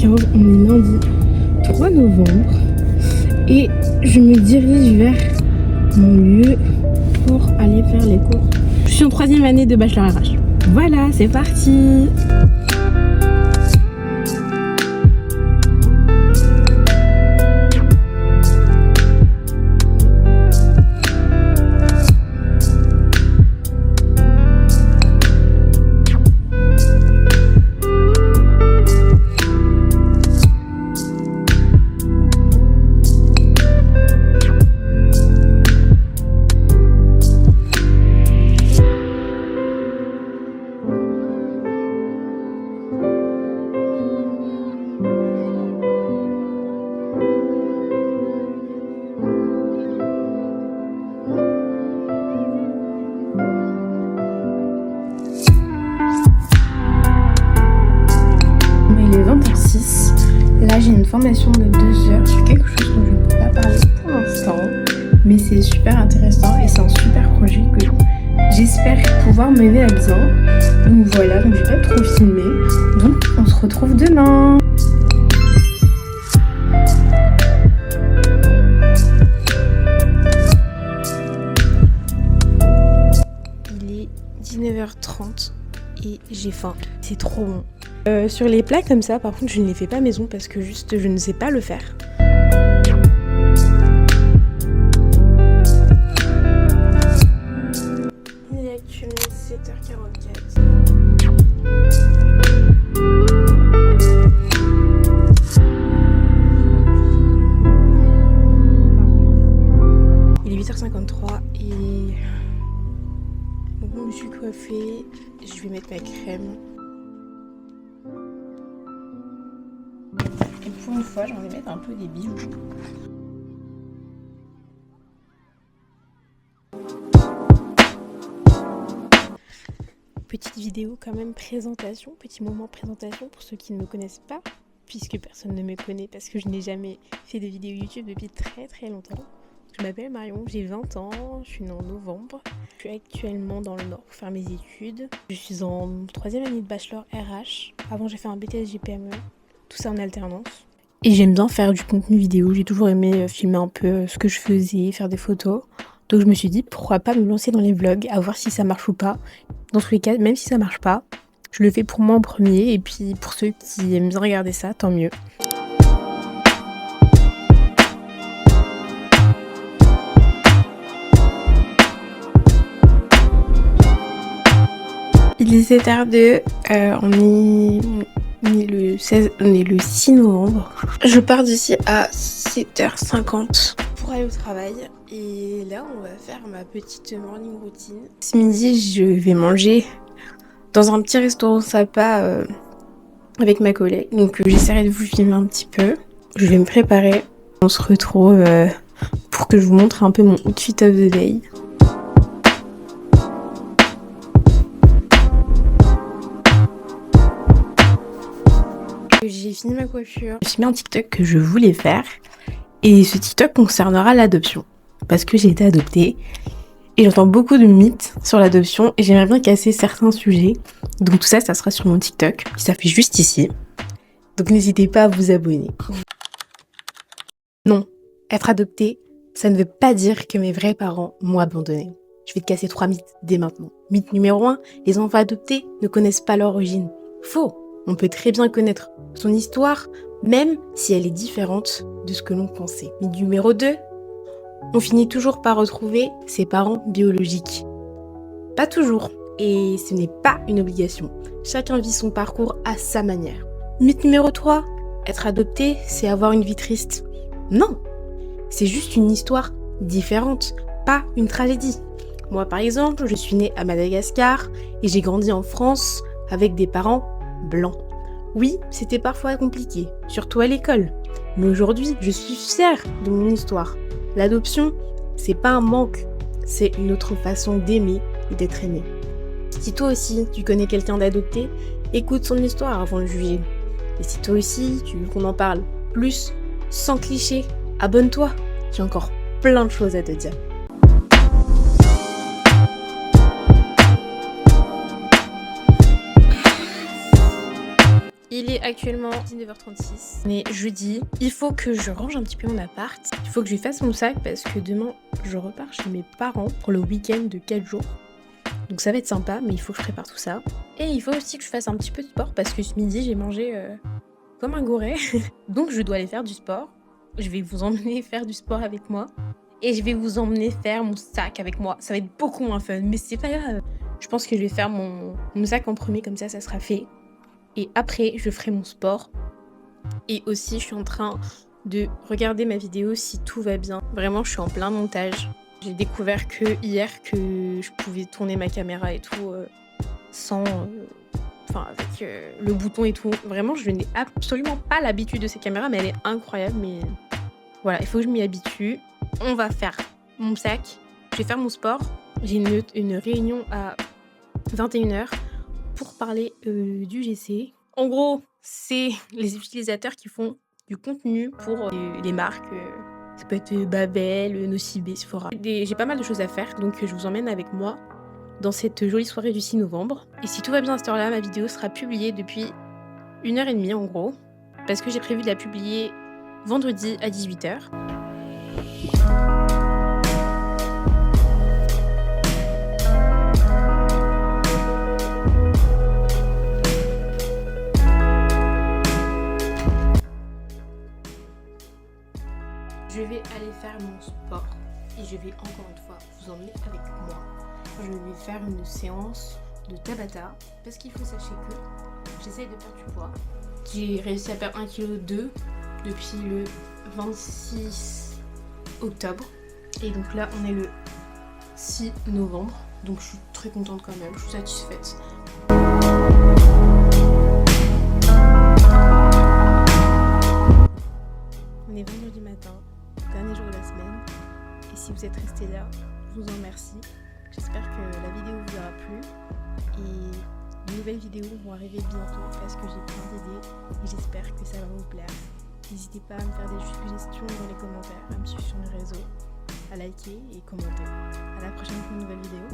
10h15, on est lundi 3 novembre et je me dirige vers mon lieu pour aller faire les cours. Je suis en 3e année de bachelor RH. Voilà, c'est parti. Il est 20h06, là j'ai une formation de 2 heures sur quelque chose dont je ne peux pas parler pour l'instant, mais c'est super intéressant et c'est un super projet que j'espère pouvoir mener à bien. Donc voilà, donc je vais pas trop filmer, donc on se retrouve demain. Il est 19h30 et j'ai faim, c'est trop bon. Sur les plats comme ça, par contre, je ne les fais pas maison parce que juste je ne sais pas le faire. Il est actuellement 7h44. Il est 8h53 et donc, je me suis coiffée. Je vais mettre ma crème. Et pour une fois, j'ai envie de mettre un peu des bijoux. Petite vidéo quand même présentation, petit moment présentation pour ceux qui ne me connaissent pas, puisque personne ne me connaît parce que je n'ai jamais fait de vidéo YouTube depuis très longtemps. Je m'appelle Marion, j'ai 20 ans, je suis née en novembre. Je suis actuellement dans le Nord pour faire mes études. Je suis en 3e année de bachelor RH. Avant j'ai fait un BTS GPME, tout ça en alternance. Et j'aime bien faire du contenu vidéo, j'ai toujours aimé filmer un peu ce que je faisais, faire des photos. Donc je me suis dit pourquoi pas me lancer dans les vlogs, à voir si ça marche ou pas. Dans tous les cas, même si ça marche pas, je le fais pour moi en premier et puis pour ceux qui aiment bien regarder ça, tant mieux. Il est 7h02, on est le 6 novembre. Je pars d'ici à 7h50 pour aller au travail. Et là, on va faire ma petite morning routine. Ce midi, je vais manger dans un petit restaurant sympa avec ma collègue. Donc j'essaierai de vous filmer un petit peu. Je vais me préparer. On se retrouve pour que je vous montre un peu mon outfit of the day. J'ai fini ma coiffure. J'ai mis un TikTok que je voulais faire. Et ce TikTok concernera l'adoption. Parce que j'ai été adoptée. Et j'entends beaucoup de mythes sur l'adoption. Et j'aimerais bien casser certains sujets. Donc tout ça, ça sera sur mon TikTok. Qui s'affiche juste ici. Donc n'hésitez pas à vous abonner. Non, être adoptée, ça ne veut pas dire que mes vrais parents m'ont abandonnée. Je vais te casser 3 mythes dès maintenant. Mythe numéro 1, les enfants adoptés ne connaissent pas leur origine. Faux. On peut très bien connaître son histoire, même si elle est différente de ce que l'on pensait. Mythe numéro 2, on finit toujours par retrouver ses parents biologiques. Pas toujours, et ce n'est pas une obligation. Chacun vit son parcours à sa manière. Mythe numéro 3, être adopté, c'est avoir une vie triste. Non, c'est juste une histoire différente, pas une tragédie. Moi par exemple, je suis née à Madagascar et j'ai grandi en France avec des parents blanc. Oui, c'était parfois compliqué, surtout à l'école. Mais aujourd'hui, je suis fière de mon histoire. L'adoption, c'est pas un manque, c'est une autre façon d'aimer et d'être aimé. Si toi aussi, tu connais quelqu'un d'adopté, écoute son histoire avant de juger. Et si toi aussi, tu veux qu'on en parle plus, sans cliché, abonne-toi. J'ai encore plein de choses à te dire. Il est actuellement 19h36. On est jeudi. Il faut que je range un petit peu mon appart. Il faut que je fasse mon sac parce que demain, je repars chez mes parents pour le week-end de 4 jours. Donc ça va être sympa, mais il faut que je prépare tout ça. Et il faut aussi que je fasse un petit peu de sport parce que ce midi, j'ai mangé comme un goret. Donc je dois aller faire du sport. Je vais vous emmener faire du sport avec moi. Et je vais vous emmener faire mon sac avec moi. Ça va être beaucoup moins fun, mais c'est pas grave. Je pense que je vais faire mon sac en premier, comme ça sera fait. Et après, je ferai mon sport. Et aussi, je suis en train de regarder ma vidéo si tout va bien. Vraiment, je suis en plein montage. J'ai découvert que hier que je pouvais tourner ma caméra et tout sans... avec le bouton et tout. Vraiment, je n'ai absolument pas l'habitude de ces caméras, mais elle est incroyable. Mais voilà, il faut que je m'y habitue. On va faire mon sac. Je vais faire mon sport. J'ai une réunion à 21h pour parler du GC. En gros, c'est les utilisateurs qui font du contenu pour les marques. Ça peut être Babel, Nocibé, Sephora. J'ai pas mal de choses à faire, donc je vous emmène avec moi dans cette jolie soirée du 6 novembre. Et si tout va bien à cette heure-là, ma vidéo sera publiée depuis 1h30 en gros, parce que j'ai prévu de la publier vendredi à 18h. Je vais aller faire mon sport et je vais encore une fois vous emmener avec moi. Je vais faire une séance de Tabata parce qu'il faut sachez que j'essaye de perdre du poids. J'ai réussi à perdre 1,2 kg depuis le 26 octobre et donc là on est le 6 novembre, donc je suis très contente quand même, je suis satisfaite. On est vendredi matin, dernier jour de la semaine, et si vous êtes restés là, je vous en remercie. J'espère que la vidéo vous aura plu et de nouvelles vidéos vont arriver bientôt parce que j'ai plein d'idées et j'espère que ça va vous plaire. N'hésitez pas à me faire des suggestions dans les commentaires, à me suivre sur les réseaux, à liker et commenter. À la prochaine pour une nouvelle vidéo.